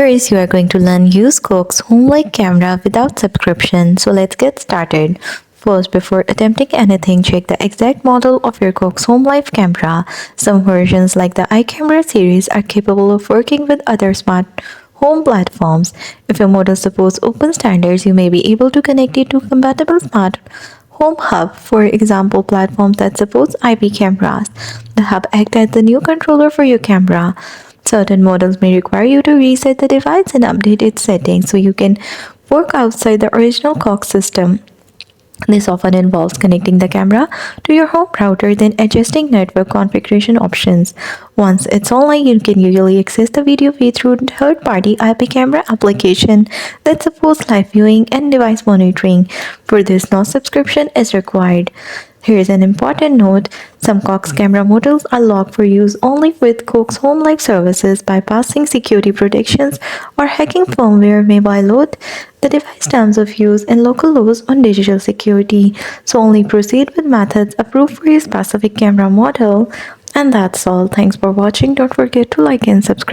You are going to learn use Cox Homelife camera without subscription. So let's get started. First, before attempting anything, check the exact model of your Cox Homelife camera. Some versions like the iCamera series are capable of working with other smart home platforms. If your model supports open standards, you may be able to connect it to compatible smart home hub, for example, platforms that supports IP cameras. The hub acts as the new controller for your camera. Certain models may require you to reset the device and update its settings so you can work outside the original Cox system. This often involves connecting the camera to your home router, then adjusting network configuration options. Once it's online, you can usually access the video feed through third-party IP camera application that supports live viewing and device monitoring. For this, no subscription is required. Here's an important note. Some Cox camera models are locked for use only with Cox Homelife services. Bypassing security protections or hacking firmware may violate the device terms of use and local laws on digital security. So only proceed with methods approved for your specific camera model. And that's all. Thanks for watching. Don't forget to like and subscribe.